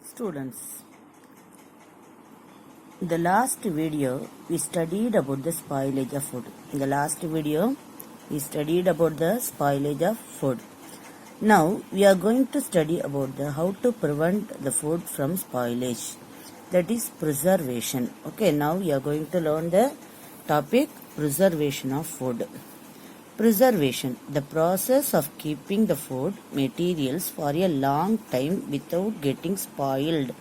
Students, in the last video we studied about the spoilage of food. In the last video we studied about the spoilage of food. Now we are going to study about the how to prevent the food from spoilage. That is preservation. Okay, now we are going to learn the topic preservation of food. Preservation, the process of keeping the food materials for a long time without getting spoiled,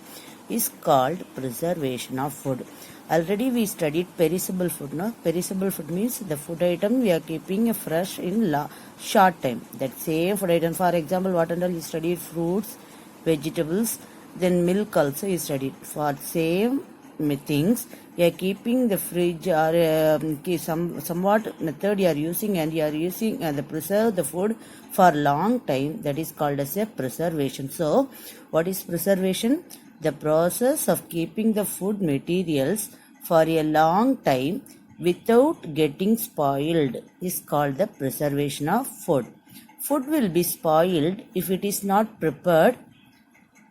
is called preservation of food. Already we studied perishable food. No? Perishable food means the food item we are keeping fresh in short time. That same food item, for example, what and all we studied fruits, vegetables, then milk also is studied. For same things, you are keeping the fridge or somewhat method you are using, and you are using the preserve the food for long time. That is called as a preservation. So, what is preservation? The process of keeping the food materials for a long time without getting spoiled is called the preservation of food. Food will be spoiled if it is not prepared,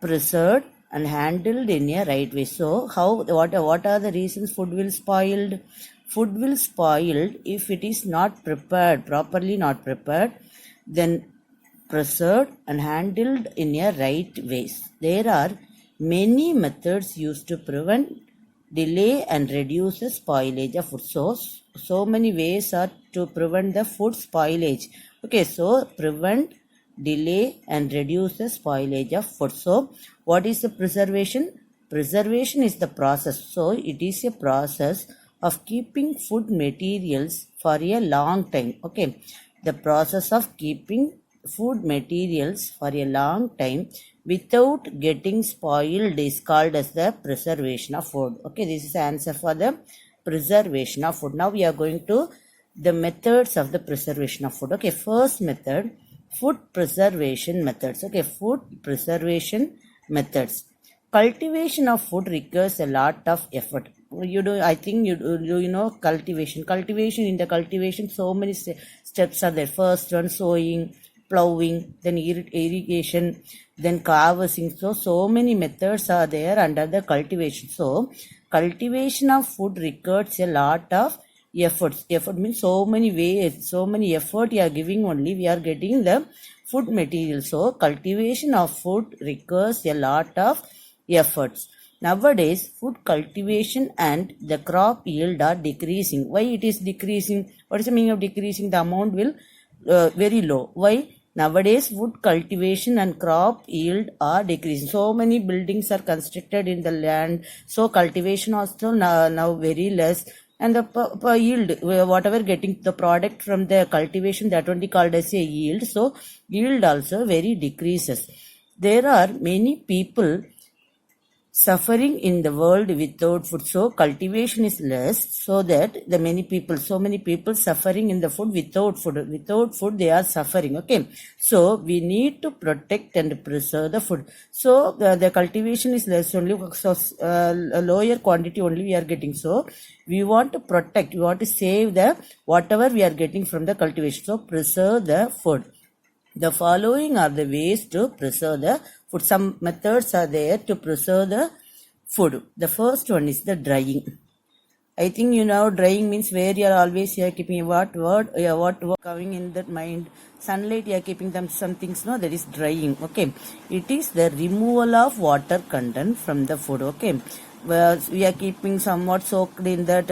preserved and handled in a right way. So, what are the reasons food will spoiled? Food will spoiled if it is not prepared, properly not prepared, then preserved and handled in a right ways. There are many methods used to prevent, delay and reduce the spoilage of food. So many ways are to prevent the food spoilage. Okay, so prevent, delay and reduce the spoilage of food. So, what is the preservation? Preservation is the process. So, it is a process of keeping food materials for a long time. Okay, the process of keeping food materials for a long time without getting spoiled is called as the preservation of food. Okay, this is the answer for the preservation of food. Now, we are going to the methods of the preservation of food. Okay, first method, food preservation methods. Okay, food preservation methods. Cultivation of food requires a lot of effort. I think you know cultivation. In the cultivation, so many steps are there. First one, sowing, plowing, then irrigation, then canvassing. So many methods are there under the cultivation. So, cultivation of food requires a lot of efforts. Effort means so many ways, so many effort you are giving, only we are getting the food material. So, cultivation of food requires a lot of efforts. Nowadays, food cultivation and the crop yield are decreasing. Why it is decreasing? What is the meaning of decreasing? The amount will very low. Why? Nowadays, food cultivation and crop yield are decreasing. So many buildings are constructed in the land. So cultivation also now very less. And the yield, whatever getting the product from the cultivation, that only called as a yield. So yield also very decreases. There are many people suffering in the world without food. So cultivation is less, so that so many people suffering in the food without food. Without food they are suffering. Okay, so we need to protect and preserve the food. So the cultivation is less only, so a lower quantity only we are getting. So we want to protect, we want to save the whatever we are getting from the cultivation. So preserve the food. The following are the ways to preserve the food. Some methods are there to preserve the food. The first one is the drying. I think you know drying means where you are always here keeping what word coming in that mind. Sunlight you are keeping them some things, no, that is drying. Okay, it is the removal of water content from the food. Okay, we are keeping somewhat soaked in that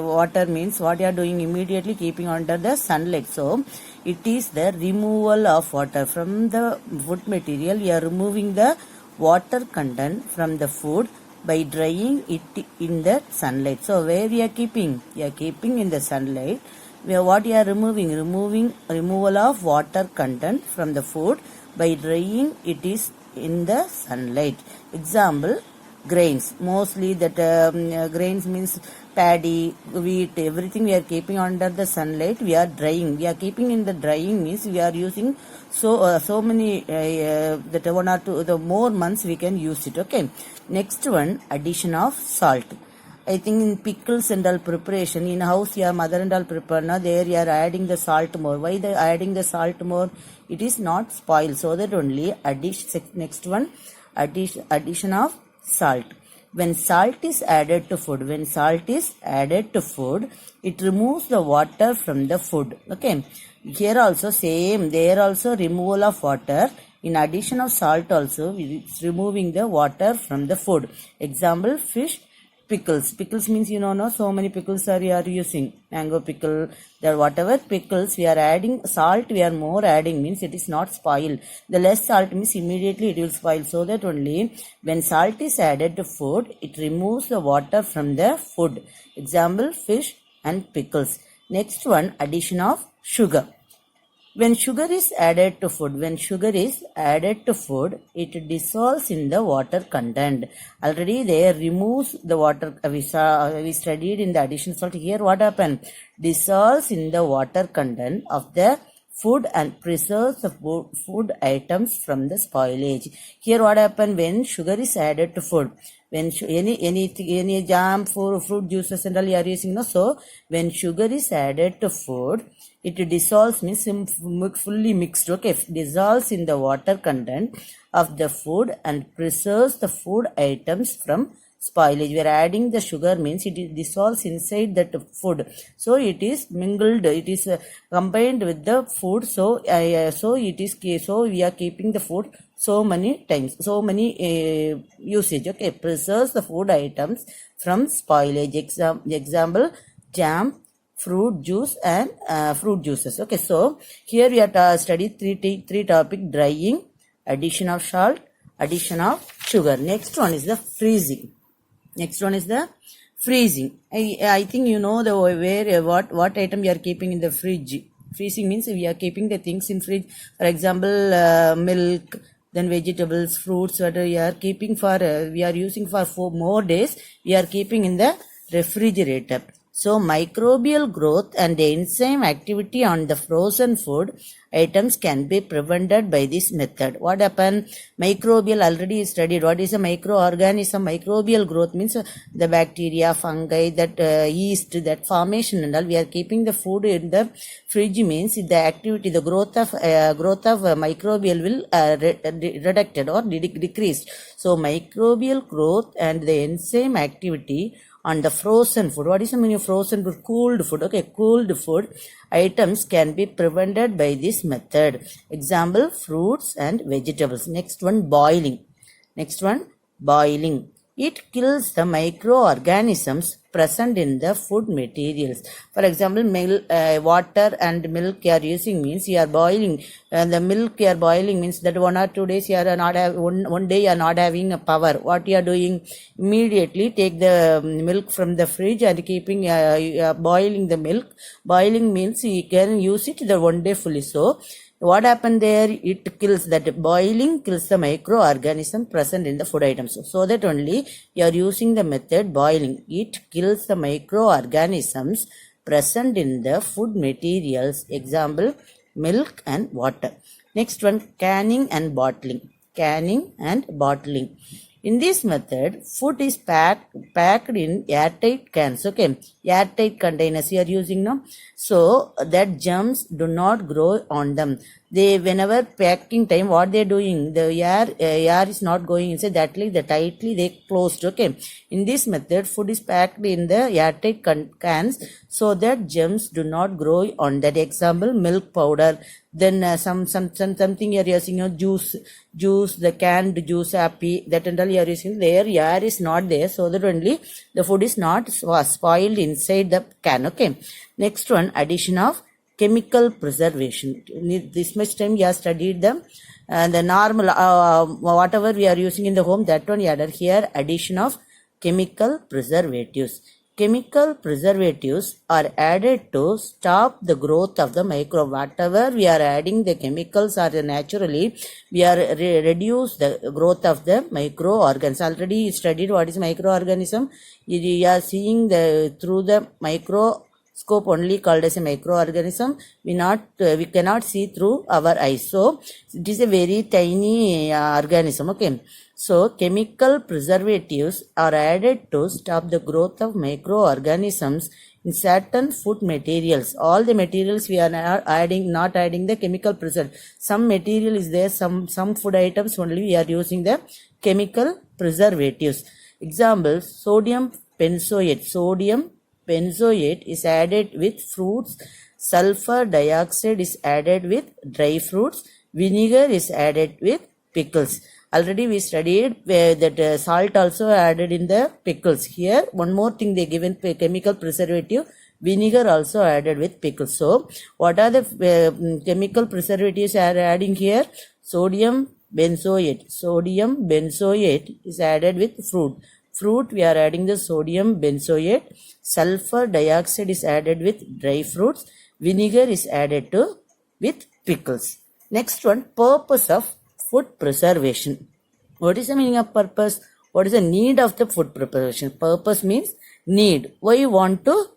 water means what you are doing, immediately keeping under the sunlight. So it is the removal of water from the food material. You are removing the water content from the food by drying it in the sunlight. So where we are keeping? You are keeping in the sunlight. What you are removing? Removal of water content from the food by drying it is in the sunlight. Example, grains. Mostly that grains means paddy, wheat, everything we are keeping under the sunlight. We are drying. We are keeping in the drying means we are using so many that 1 or 2 the more months we can use it. Okay. Next one, addition of salt. I think in pickles and all preparation, in house your mother and all prepare, now there you are adding the salt more. Why they adding the salt more? It is not spoiled, so that only addition. Next one, addition of salt. When salt is added to food, it removes the water from the food. Okay. Here also same, there also removal of water. In addition of salt also, it's removing the water from the food. Example, fish, pickles. Pickles means no, so many pickles are using. Mango pickle, there whatever pickles we are adding, salt we are more adding means it is not spoil. The less salt means immediately it will spoil. So that only when salt is added to food, it removes the water from the food. Example, fish and pickles. Next one, addition of sugar. When sugar is added to food, it dissolves in the water content. Already there removes the water. We studied in the addition salt. Here what happened? Dissolves in the water content of the food and preserves the food items from the spoilage. Here what happened when sugar is added to food? When any jam, fruit juices and all you are using, no? So when sugar is added to food, it dissolves, means fully mixed, okay, dissolves in the water content of the food and preserves the food items from spoilage. We are adding the sugar means it dissolves inside that food. So it is mingled, it is combined with the food. So we are keeping the food so many times, so many usage, okay, preserves the food items from spoilage. Example, jam, fruit juice and fruit juices. Okay, so here we are studied three topic: drying, addition of salt, addition of sugar. Next one is the freezing. I think you know the where what item we are keeping in the fridge. Freezing means we are keeping the things in fridge. For example, milk, then vegetables, fruits, what we are keeping for we are using for 4 more days. We are keeping in the refrigerator. So microbial growth and the enzyme activity on the frozen food items can be prevented by this method. What happened? Microbial already studied. What is a microorganism? Microbial growth means the bacteria, fungi, that yeast, that formation and all. We are keeping the food in the fridge means the activity, the growth of microbial will reduced or decreased. So microbial growth and the enzyme activity on the frozen food. What is the meaning of frozen food? Cooled food. Okay, cooled food items can be prevented by this method. Example, fruits and vegetables. Next one, boiling. It kills the microorganisms present in the food materials. For example, water and milk you are using means you are boiling. The milk you are boiling means that 1 or 2 days you are not one day you are not having a power. What you are doing? Immediately take the milk from the fridge and keeping boiling the milk. Boiling means you can use it the 1 day fully. So what happened there? It kills, that boiling kills the microorganism present in the food items. So that only you are using the method boiling. It kills the microorganisms present in the food materials. Example, milk and water. Next one, canning and bottling. In this method, food is packed in airtight cans. Okay, airtight containers you are using now, so that germs do not grow on them. They, whenever packing time, what they are doing, the air is not going inside. That like the tightly they closed. Okay, in this method, food is packed in the airtight cans so that germs do not grow on that. Example, milk powder. Then something you are using, juice, the canned juice, happy, that and all you are using. There air is not there, so that only the food is not spoiled inside the can. Okay. Next one, addition of chemical preservation. This much time you have studied them. The normal whatever we are using in the home, that one you added here. Addition of chemical preservatives. Chemical preservatives are added to stop the growth of the microbe. Whatever we are adding, the chemicals are naturally, we are reduce the growth of the microorganisms. Already studied what is microorganism. You are seeing through the microscope only, called as a microorganism. We cannot see through our eyes. So it is a very tiny organism. Okay. So chemical preservatives are added to stop the growth of microorganisms in certain food materials. All the materials we are not adding the chemical preservative. Some material is there, some food items only we are using the chemical preservatives. Example, sodium benzoate. Sodium benzoate is added with fruits. Sulfur dioxide is added with dry fruits. Vinegar is added with pickles. Already we studied where that salt also added in the pickles. Here one more thing they given chemical preservative, vinegar also added with pickles. So what are the chemical preservatives are adding here? Sodium benzoate. Sodium benzoate is added with fruit. Fruit we are adding the sodium benzoate. Sulfur dioxide is added with dry fruits. Vinegar is added to with pickles. Next one, purpose of food preservation. What is the meaning of purpose? What is the need of the food preparation? Purpose means need. Why you want to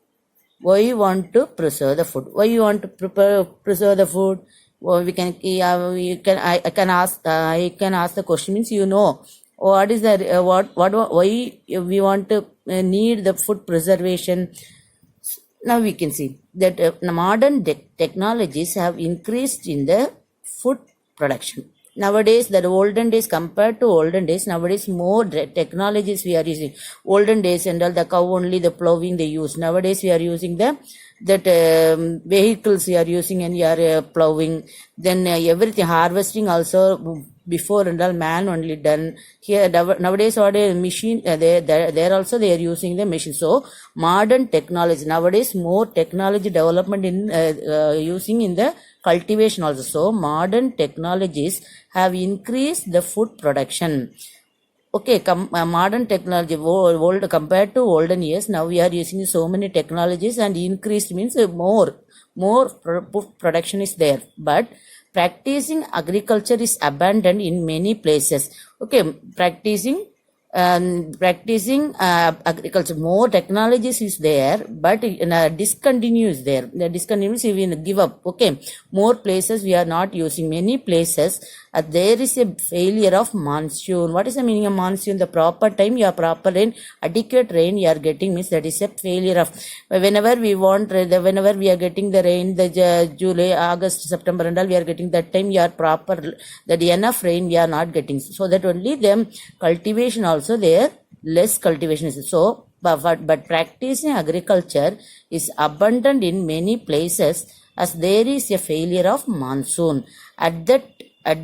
preserve the food? Why you want to preserve the food? Well, I can ask the question means what is the why we want to need the food preservation. Now we can see that modern technologies have increased in the food production. Nowadays, the olden days compared to olden days, nowadays more technologies we are using. Olden days and all the cow only the plowing they use. Nowadays we are using vehicles we are using and we are plowing. Then everything harvesting also before and all man only done. Here nowadays what a machine there also they are using the machine. So modern technology nowadays more technology development in using in the cultivation also. So modern technologies have increased the food production. Okay, modern technology old compared to olden years, now we are using so many technologies and increased means more production is there. But practicing agriculture is abandoned in many places. Okay, practicing agriculture, more technologies is there, but discontinue is there. The discontinue is even give up. Okay, more places we are not using. Many places there is a failure of monsoon. What is the meaning of monsoon? The proper time, your proper rain, adequate rain you are getting means that is a failure of. Whenever we want, whenever we are getting the rain, the July, August, September and all, we are getting that time you are proper, that enough rain we are not getting. So that only them cultivation also there, less cultivation is. So but practicing agriculture is abundant in many places as there is a failure of monsoon. At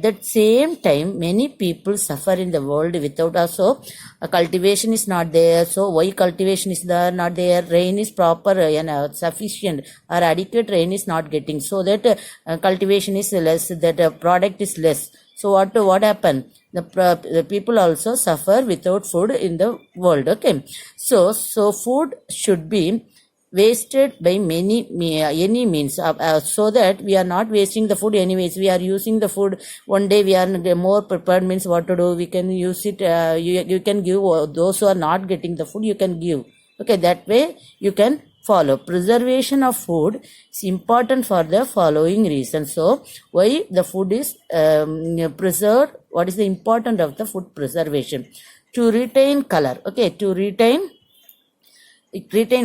that same time, many people suffer in the world without also cultivation is not there. So why cultivation is there not there? Rain is proper and sufficient or adequate rain is not getting. So that cultivation is less, that product is less. So what happened? The people also suffer without food in the world. Okay, so food should be wasted by any means, so that we are not wasting the food anyways. We are using the food. One day we are more prepared means what to do? We can use it. You can give those who are not getting the food. You can give. Okay, that way you can follow. Preservation of food is important for the following reasons. So why the food is preserved? What is the importance of the food preservation? To retain color. Okay, to retain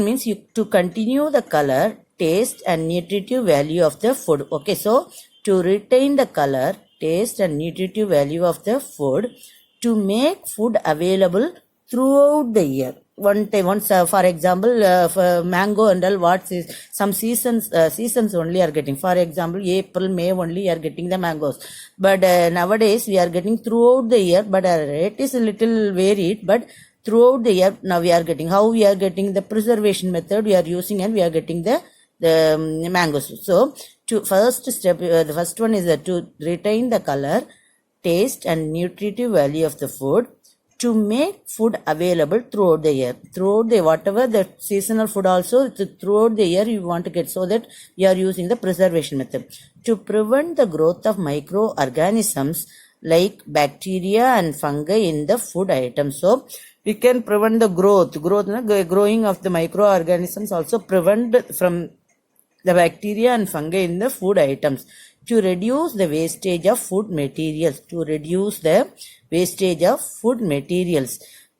means to continue the color, taste and nutritive value of the food. Okay, so to retain the color, taste and nutritive value of the food, to make food available throughout the year. Once for example, for mango and all, some seasons only are getting. For example, April, May only are getting the mangoes. But nowadays we are getting throughout the year, but our rate is a little varied. But throughout the year now we are getting. How we are getting? The preservation method we are using and we are getting the mangoes. So first step, the first one is to retain the color, taste and nutritive value of the food, to make food available throughout the year. Throughout the whatever the seasonal food also throughout the year you want to get, so that you are using the preservation method. To prevent the growth of microorganisms like bacteria and fungi in the food items. So we can prevent the growing of the microorganisms, also prevent from the bacteria and fungi in the food items. To reduce the wastage of food materials.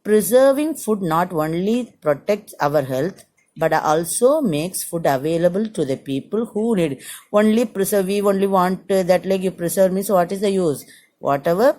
Preserving food not only protects our health but also makes food available to the people who need. Only preserve, we only want that, like you preserve means what is the use? Whatever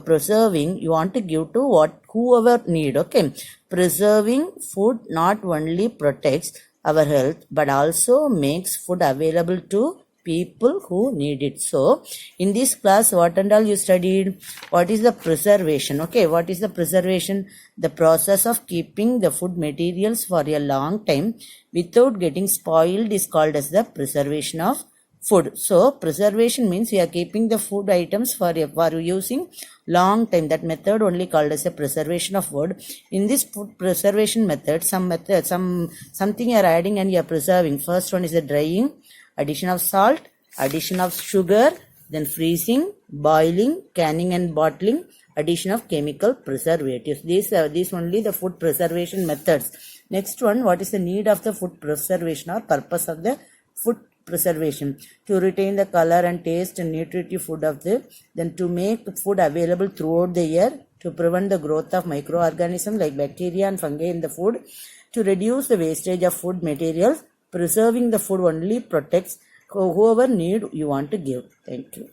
preserving you want to give to whoever need. Okay, preserving food not only protects our health but also makes food available to people who need it. So in this class, what and all you studied? What is the preservation? Okay, what is the preservation? The process of keeping the food materials for a long time without getting spoiled is called as the preservation of food. So preservation means we are keeping the food items for using long time. That method only called as a preservation of food. In this food preservation method, something you are adding and you are preserving. First one is the drying, addition of salt, addition of sugar, then freezing, boiling, canning and bottling, addition of chemical preservatives. These only the food preservation methods. Next one, what is the need of the food preservation or purpose of the food preservation? To retain the color and taste and nutritive food of then to make food available throughout the year, to prevent the growth of microorganisms like bacteria and fungi in the food, to reduce the wastage of food materials. Preserving the food only protects whoever need you want to give. Thank you.